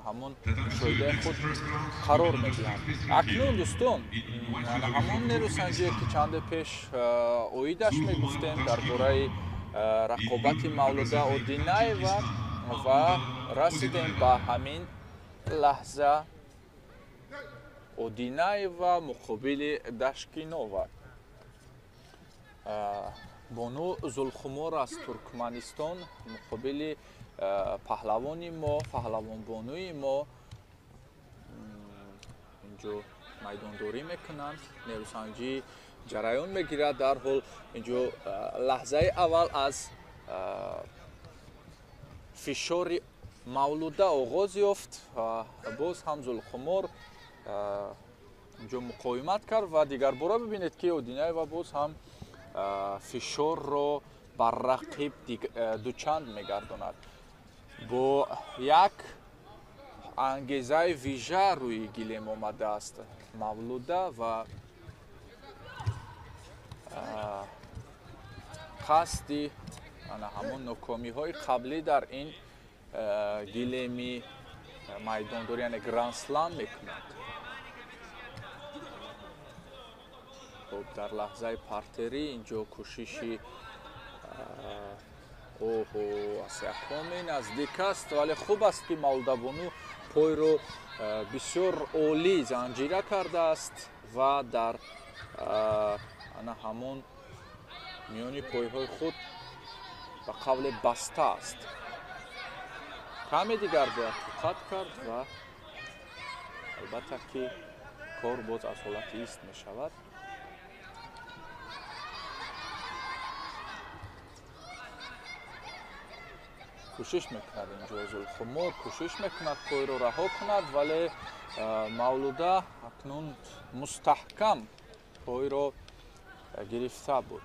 ҳамон шоидаи худ қарор медиҳанд. Акнун дӯстон, ҳамон нерӯсанҷие ки чанде пеш оидаш мегуфтем дар бораи рақобати Мавлуда Одинаева ва расидем ба ҳамин лаҳза. Одинаева муқобили Дашкинова. Бону Зулхумор аз Туркманистон муқобили паҳлавони мо, паҳлавонбонуи мо инҷо майдондорӣ мекунанд. Нерӯсанҷӣ ҷараён мегирад. Дар ҳол инҷо лаҳзаи аввал аз фишори Мавлуда оғоз ёфт. Боз ҳам Зулхумор инҷо муқовимат кард ва дигарбора бибинед ки Одинаева боз ҳам фишорро бар рақиб дучанд мегардонад. Бо як ангезаи вижа рӯи гилем омадааст Мавлуда ва қасди ҳамон нокомиҳои қаблӣ дар ин гилеми майдондорӣ яъне гранд-слам мекунад. Дар лаҳзаи партерӣ инҷо кӯшиши Асякоми наздик аст, вале хуб аст ки Мавлудабону пойро бисёр олӣ занҷира кардааст ва дар ҳамон миёни пойҳои худ ба қавле баста аст. Каме дигар бояд диққат кард ва албатта ки кор боз аз ҳолати ист мешавад. кӯшиш мекунад инҷо Зулхумор кӯшиш мекунад пойро раҳо кунад, вале Мавлуда акнун мустаҳкам пойро гирифта буд.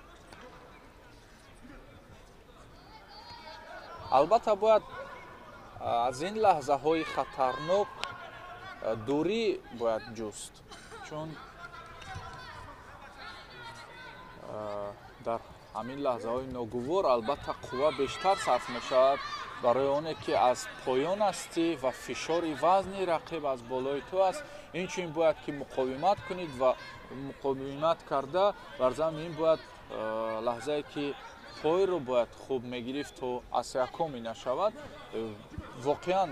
албатта бояд аз ин лаҳзаҳои хатарнок дурӣ бояд ҷуст, чун дар ҳамин лаҳзаҳои ногувор албатта қувва бештар сарф мешавад барои оне ки аз поён ҳастӣ ва фишори вазни рақиб аз болои ту аст. Инчунин бояд ки муқовимат кунед ва муқовимат карда бар замин бояд лаҳзае ки пойро бояд хуб мегирифт то асякоми нашавад. Воқеан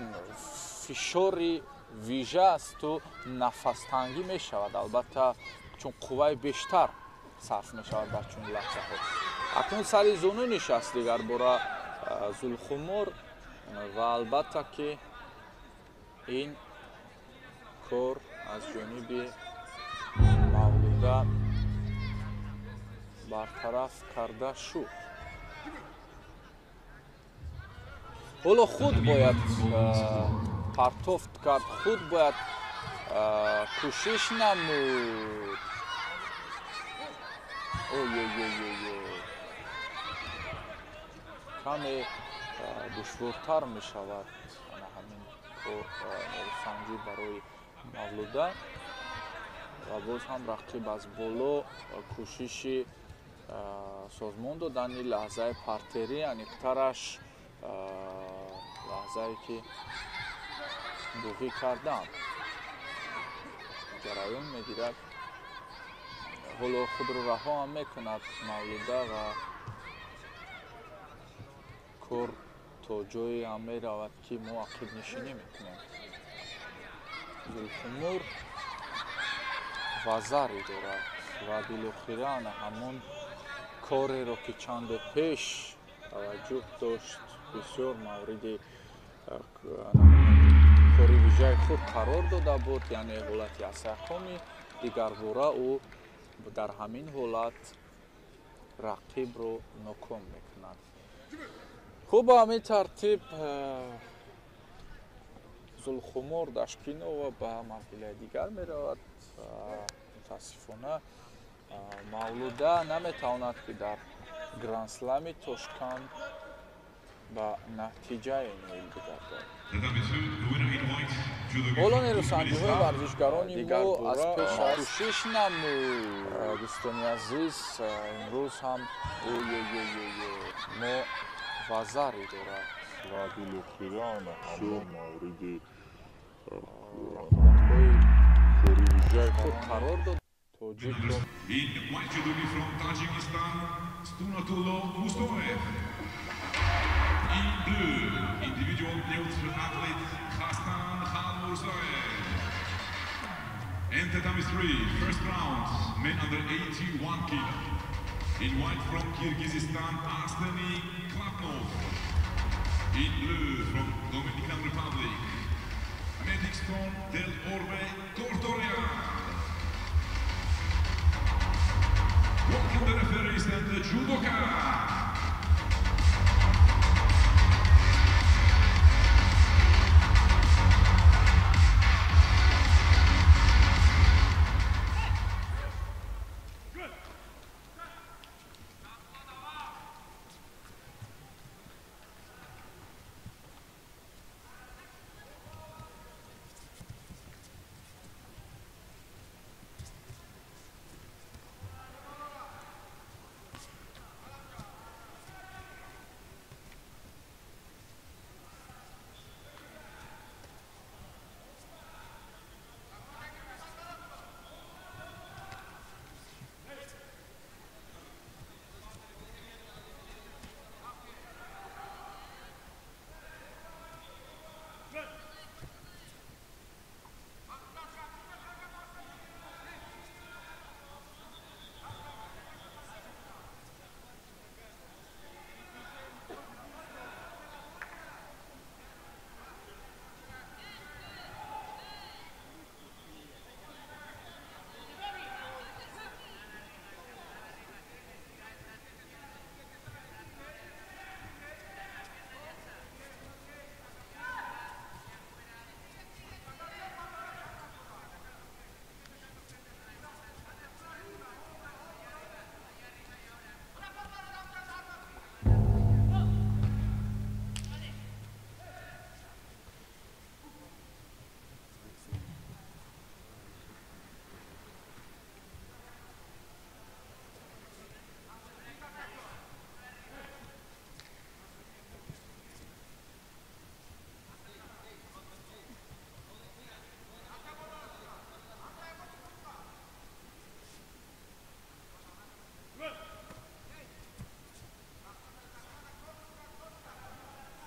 фишори вижа асту нафастангӣ мешавад, албатта чун қувваи бештар сарф мешавад дар чунин лаҳзаҳо. Акнун сари зону нишаст дигарбора Зулхумор ва албатта ки ин кор аз ҷониби Мавлуда бартараф карда шуд. ҳоло худ бояд партофт кард, худ бояд кӯшиш намуд. каме душвортар мешавад ҳамин нерӯсанҷӣ барои Мавлуда ва боз ҳам рақиб аз боло кӯшиши созмон додани лаҳзаи партерӣ аниқтараш лаҳзае ки дуғӣ кардан ҷараён мегирад. ҳоло худро раҳо ҳам мекунад Мавлуда ва кор то ҷое ҳам меравад ки мо ақибнишинӣ мекунем. Зулхумор вазаре дорад ва билохира ҳамон кореро ки чанде пеш таваҷҷӯҳ дошт бисёр мавриди кори вижаи худ қарор дода буд, яъне ҳолати асякоми дигарбора ӯ дар ҳамин ҳолат рақибро ноком мекунад. хуб ба ҳамин тартиб Зулхумор Дашкинова ба марҳилаи дигар меравад. мутаассифона Мавлуда наметавонад ки дар гранд-слами Тошканд ба натиҷае ноил бигардад. ҳоло нерӯсанҷиҳои варзишгарони мо аз пеш кӯшиш намуд. дӯстони азиз, имрӯз ҳам мо вазаре дорад ва билохира ҳамон мавриди рақобатҳои хурӯҷаи худ қарор дод. Тоҷико In white judogi from Tajikistan, Stunatullo Mustoev. In blue, individual neutral athlete Khastan Khalmurzaev. And tatami 3, first round, men under 81 kilo. In white from Kyrgyzstan, Arsteny Klatnov. In blue from Dominican Republic, Medixton del Orbe Tortoria. Welcome the referees and the judoka.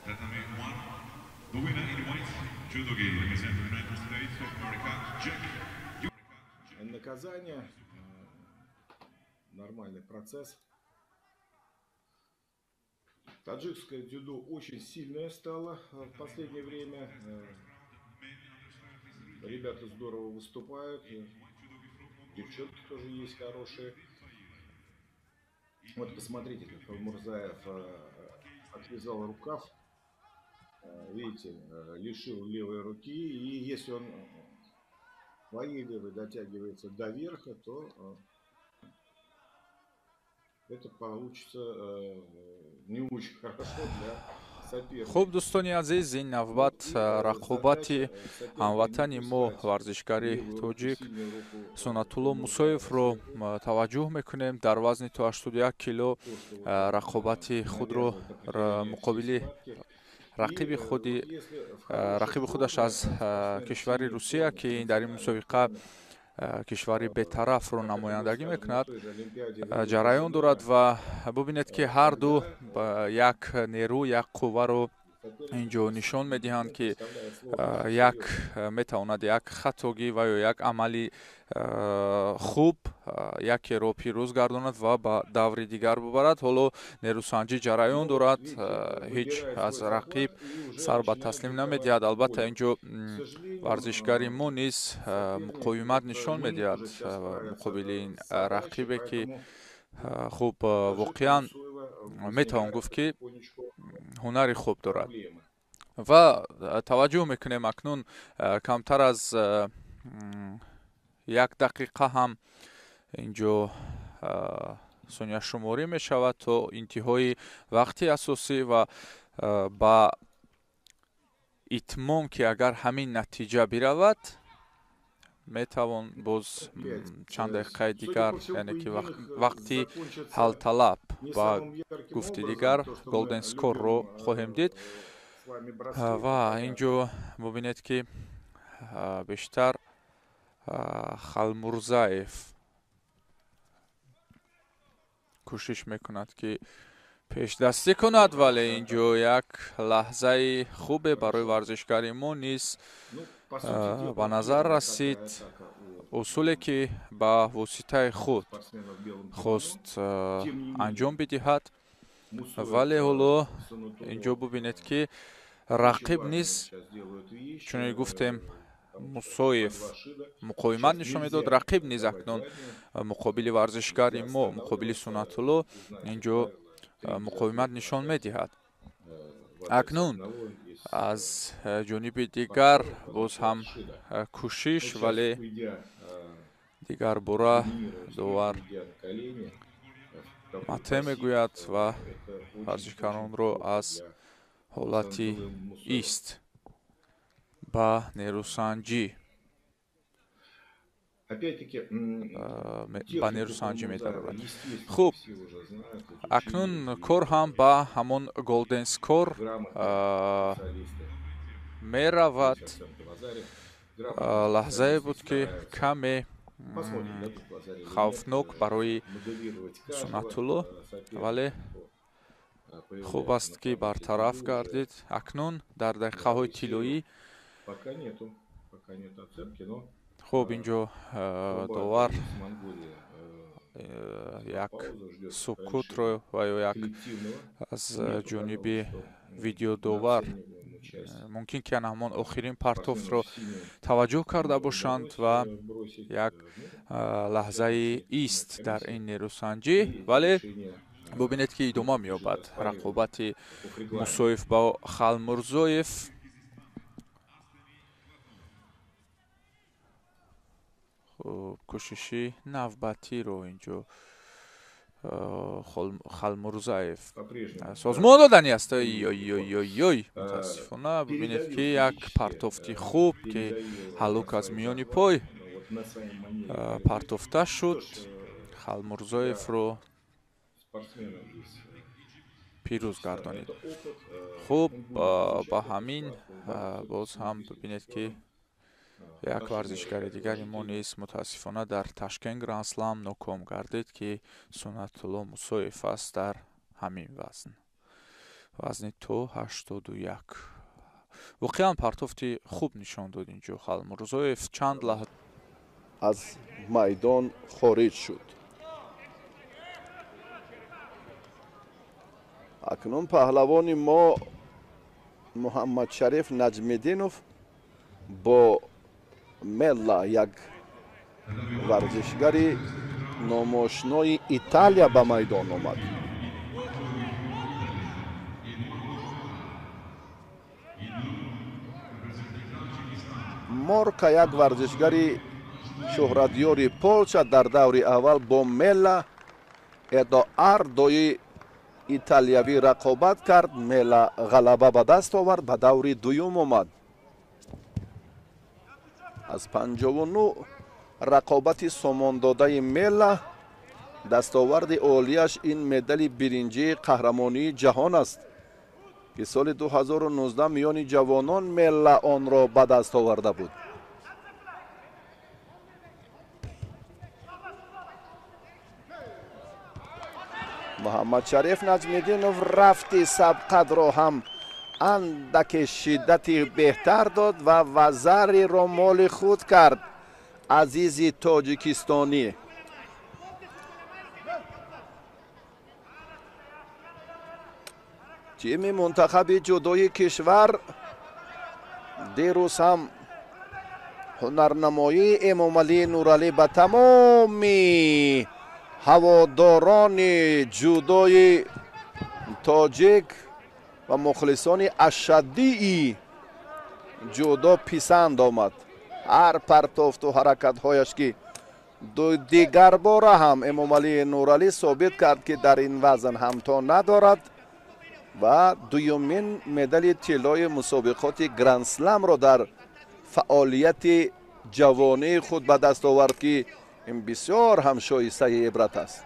Tatami 1, the winner in white, judogi representing the United States of America, Jack. Наказание, нормальный процесс. Таджикское дзюдо очень сильное стало в последнее время. Ребята здорово выступают. Девчонки тоже есть хорошие. Вот посмотрите, как Мурзаев отвязал рукав. Видите, лишил левой руки. И если он своей левой дотягивается до верха, то это получится не очень хорошо для соперника. خب دوستانی عزیز، این نوبت رقابت هموطن ما ورزشکاری توجیک سنت‌الله موسویف رو توجه میکنیم. در وزن تا 81 کیلو رقابت خود رو مقابل رقیب خودش از کشور روسیه که در این مسابقه کشوری بی‌طرف رو نمایندگی میکند جریان دارد و ببینید که هر دو یک نیرو، یک قوه رو اینجا نشان میدهند که یک میتواند یک خطاگی و یا یک عملی خوب یکی رو پیروز گرداند و به دور دیگر ببرد. حالا نیروسنجی جریان دارد، هیچ از رقیب سر به تسلیم نمیدهد. البته اینجا ورزشکاری ما نیز مقاومت نشان میدهد مقابل این رقیبی که خوب واقعا میتوان گفت که هنری خوب دارد. و توجه میکنیم اکنون کمتر از یک دقیقه هم اینجا ثانیه شماری می شود تا انتهای وقت اساسی و با اتمام که اگر همین نتیجه برود میتوان باز چند دقیقه دیگر، یعنی که وقتی حل طلب و گفت دیگر گلدن سکور رو خواهیم دید. و اینجا ببینید که بیشتر خالمرزایف کوشش میکند که پیش دستی کند، ولی اینجا یک لحظه خوبه برای ورزشکاری ما نیست. به نظر رسید اصولی که با واسطه خود خواست انجام بدهد، ولی حالا اینجا ببینید که رقیب نیست. چون گفتیم مسویف مقاومت نشون میداد، رقیب نیست. اکنون مقابل ورزشکاری ما، مقابل سنت الله اینجا مقاومت نشان میدهد. اکنون از جانب دیگر باز هم کوشش، ولی دیگر باره داور مته میگوید و ورزشکاران رو از حالتی ایست با نیروسنجی می‌دارد. خوب، اکنون کار هم با همون گلدن سکور می‌رود. لحظه بود که کمی خوفناک برای سنت الله، ولی خوب است که برطرف گردید. اکنون در دقیقه های طلایی خوب اینجا داور یک سکوت رو و یک از جانب ویدیو داور ممکن که همون آخرین پرتوفت رو توجه کرده باشند و یک لحظه ایست در این نیروسنجی، ولی ببینید که ادامه می‌یابد رقابت مسویف با خالمرزایف. کوششی نوبتی رو اینجا خالمرزایف سازمان دادنی است. متاسفانه ببینید که یک پرتوفتی خوب که هلوک از میانی پای پرتوفته شد، خالمرزایف رو پیروز گردانید. خوب، با همین باز هم ببینید که یک ورزشکار دیگری ما نیست متاسفانه در تاشکند گراند اسلام ناکام گردید که سنت الله مسویف است در همین وزن تو 81. واقعا پرتوفتی خوب نشان داد اینجا. خالمرزایف چند لحظه از میدان خارج شد. اکنون پهلوان ما محمد شریف نجمیدینوف با ملا، یک ورزشگری ناماشنای ایتالیا به میدان آمد. مارکا یک ورزشگری شهرتیار پولشا در دور اول با ملا ادواردوی ایتالیایی رقابت کرد. ملا غلبه به دست آورد، به دور دوم آمد. از 59 رقابت سامان داده ملا، دستاورد عالیش این مدال برنجی قهرمانی جهان است که سال 2019 میان جوانان ملا آن را به دست آورده بود. محمد شریف نجمیدینوف رفتی سبقت را هم اندک شدتی بهتر داد و وزری را مال خود کرد. عزیزی تاجیکستانی تیم منتخب جودوی کشور دیروز هم هنرنمایی امامعلی نورعلی به تمامی هواداران جودوی تاجیک و مخلصان اشدی جودو پسند آمد. هر پرتافت و حرکت هایش که دیگر باره هم امامعلی نورعلی ثابت کرد که در این وزن همتا ندارد و دومین مدال طلای مسابقات گراند اسلم را در فعالیت جوانی خود به دست آورد که این بسیار هم شایسته عبرت است.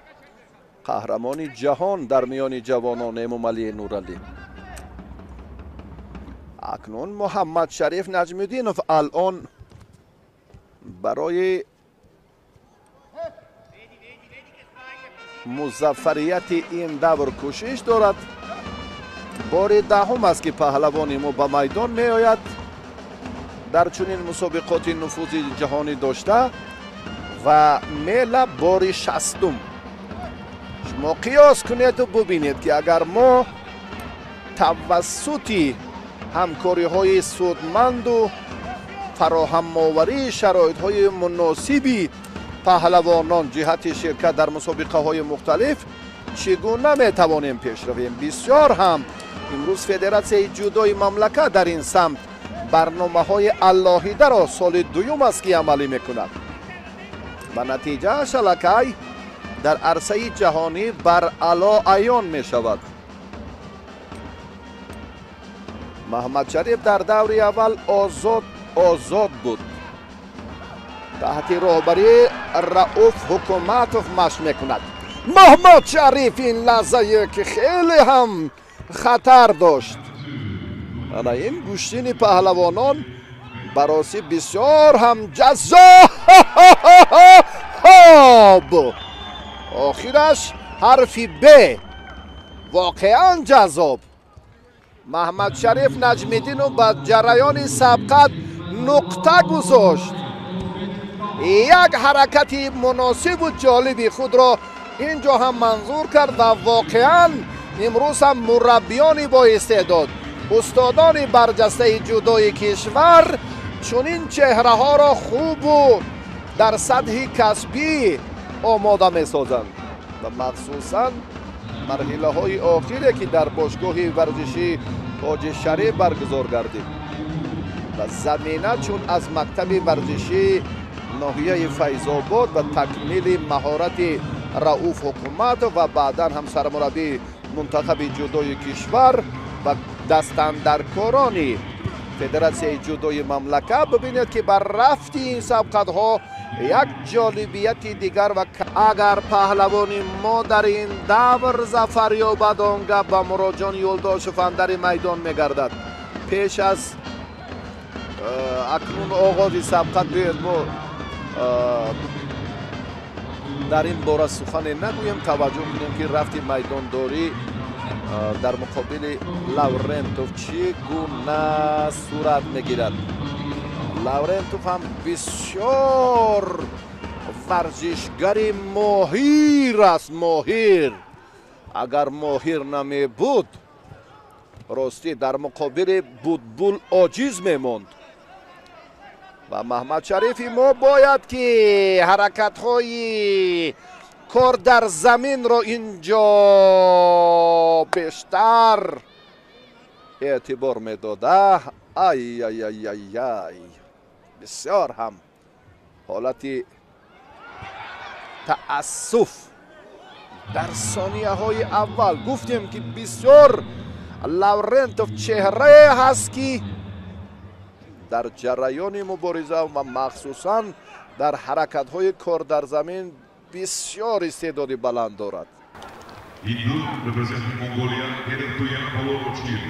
قهرمانی جهان در میان جوانان امامعلی نورعلی. اکنون محمد شریف نجمیدینوف الان برای مظفریت این دور کوشش دارد. بار دهم است که پهلوان ما به میدان می آید. در چنین مسابقات نفوذ جهانی داشته و میل بار 60. شما قیاس کنید و ببینید که اگر ما توسط همکاری های سودمند و فراهم آوری شرایط های مناسبی پهلوانان جهت شرکت در مسابقه های مختلف چگونه می توانیم پیش رویم. بسیار هم امروز فدراسیون جودوی مملکت در این سمت برنامه های علاهیده را سال دوم است که عملی میکند. به نتیجه شلکای در عرصه جهانی بر علا عیان می شود. محمد شریف در دور اول آزاد بود. تحت رهبری رؤوف حکومتوف مشق میکند. محمد شریف این لحظه که خیلی هم خطر داشت. انا این گوشتین پهلوانان براسی بسیار هم جذاب. آخرش حرفی ب واقعا جذاب. محمد شریف نجمیدین رو به جریان سبقت نقطه گذاشت. یک حرکت مناسب و جالبی خود را اینجا هم منظور کرد و واقعا امروز هم مربیانی با استعداد، استادان برجسته جودوی کشور چنین چهره ها را خوب و در سطح کسبی آماده می سازند و مخصوصا مرحله های آخری که در باشگاه ورزشی تاج شریف برگزار گردید و زمینه چون از مکتب ورزشی ناحیه فیض‌آباد و تکمیل مهارت رؤوف حکومت و بعدا هم سرمربی منتخب جودوی کشور و دستاندرکاران فدراسیون جودوی مملکت ببینید که بر رفت این سبقت ها یک جالبیت دیگر و اگر پهلوان ما در این دور ظفر یابد آنگاه به مراجعان یولداش فندر میدان میگردد. پیش از اکنون آغاز سبقت بیاید ما در این باره سخن نگویم، توجه کنیم که رفت میدان داری در مقابل لاورنتوف چگونه صورت میگیرد. لاورنتوف هم بسیار ورزشگری ماهر است. ماهر اگر ماهر نمی بود راستی در مقابل بودبول عاجز میموند و محمد شریفی ما باید که حرکت های کار در زمین را اینجا بیشتر اعتبار میداده. ای ای ای ای ای بسیار هم حالت تأسف در ثانیه های اول گفتیم که بسیار لاورنتوف چهره هست که در جریان مبارزه و مخصوصا در حرکت های کار در زمین بسیار استعدادی بلند دارد. In blue, representing Mongolia, Ertuğrul Polochir.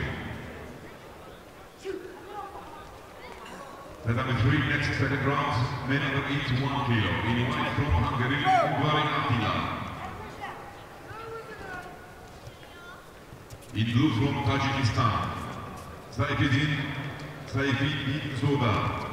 Tatami 3, next second round, men under 81 kilo. In white from Hungary, Ungari Attila. In blue from Tajikistan, Saifeddin Zoda.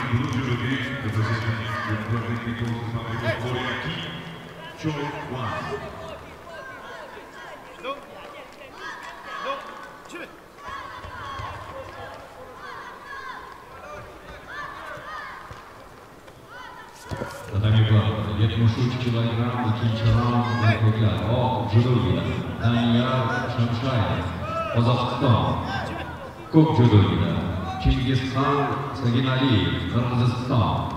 in blue judo gi, representing the Republic People's Republic of Korea, Kim Cho-wan. Татамига 74 килограмм, ikkinchi raund erkaklar oq judogida Daniyar Shamshayev, Qozog'iston. Ko'k judogida Chingizxon Saginaliyev, Qirg'iziston.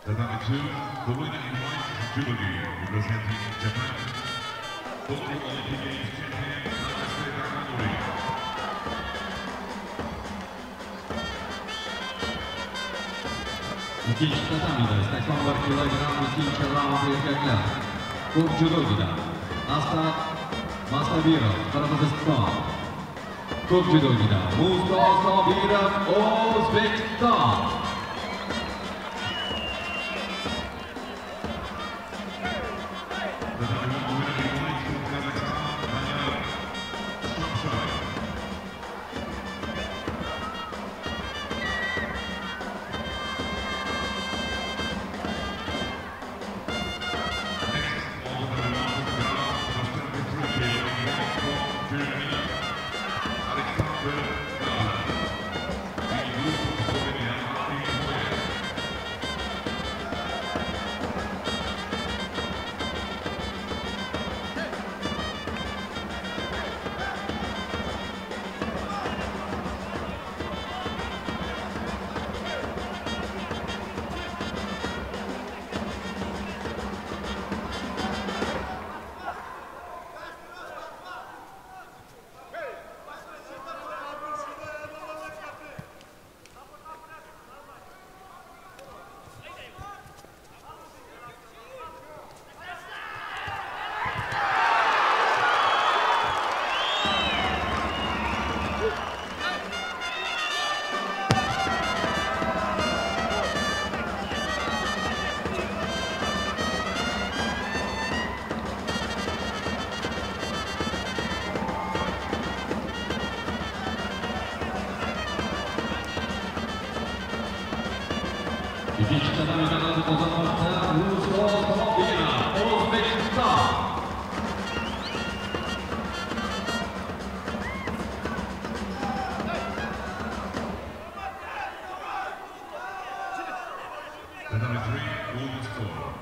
Tatami 2, the winner in white judo gi, representing Japan, Tokyo Olympic Games champion, Namaste Takanori. İkinci tatamida 81 kilogram, ikkinchi raund erkaklar. Ko'k judogida Asad Masabirov, Qirg'iziston. Ko'k judogida Musa Sobirov, O'zbekiston. İkinci tatamida kazanmakta Musa Sobirov, O'zbekiston. Tatami 3, golden score.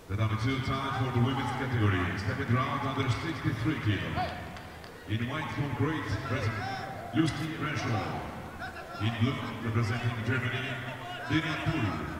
Tatami 2, time for the women's category. Second round under 63 kg. In white from Great Britain, Lucy Renshaw. In blue, representing Germany, Lina Puri.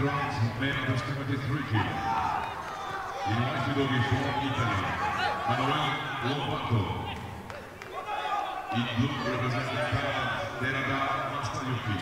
round, men under 73 kg. In white judo from Italy, Manuel Lobato. In blue, representing Thailand, Terada Masayuki.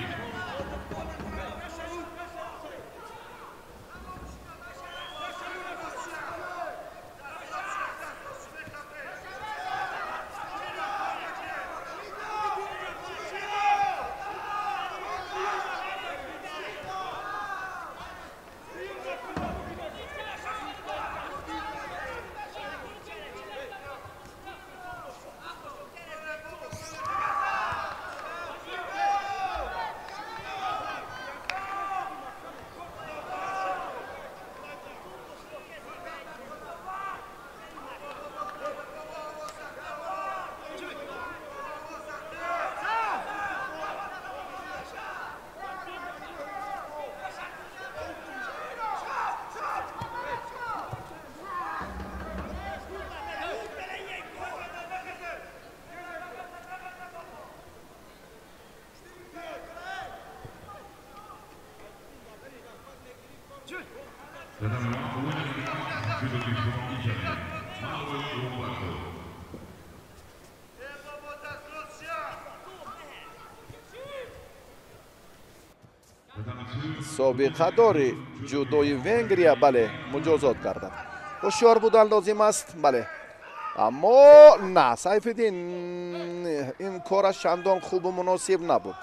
The number one winner judo from Italy, Manuel Lobato. собиқадори ҷудои Венгрия бале муҷозот карданд. ҳушёр будан лозим аст, бале. аммо на, Сайфиддин ин кораш чандон хубу муносиб набуд.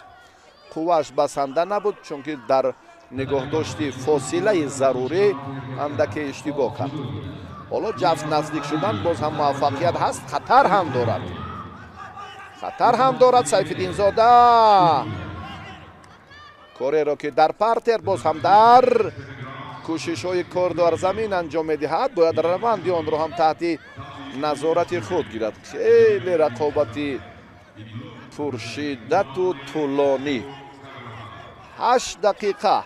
қувваш басанда набуд, чунки дар нигоҳдошти фосилаи зарурӣ андаке иштибоҳ кард. ҳоло ҷафт наздик шудан боз ҳам муваффақият ҳаст, хатар ҳам дорад. хатар ҳам дорад Сайфиддинзода. кореро ки дар партер боз ҳам дар кӯшишҳои кор дар замин анҷом медиҳад, бояд раванди онро ҳам таҳти назорати худ гирад. хеле рақобати пуршиддату тӯлонӣ. 8 дақиқа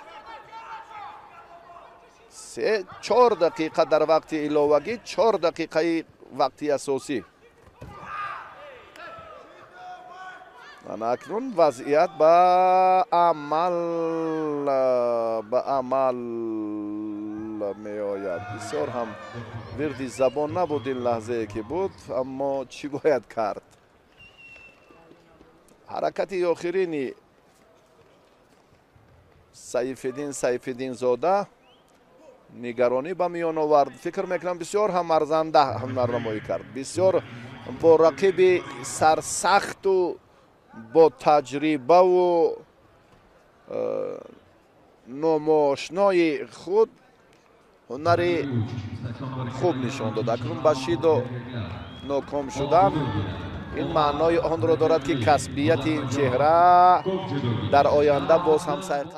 4 дақиқа дар вақти иловагӣ, 4 дақиқаи вақти асосӣ. акнун вазъият ба амал меояд. бисёр ҳам вирди забон набуд ин лаҳзае ки буд, аммо чӣ бояд кард? ҳаракати охирини Сайфиддинзода нигаронӣ ба миён овард. фикр мекунам бисёр ҳам арзанда ҳунарнамоӣ кард. бисёр бо рақиби сарсахту бо таҷрибаву номоошнои худ ҳунари хуб нишон дод. акнун ба шидо ноком шудан ин маънои онро дорад ки касбияти ин чеҳра дар оянда боз ҳам сайқал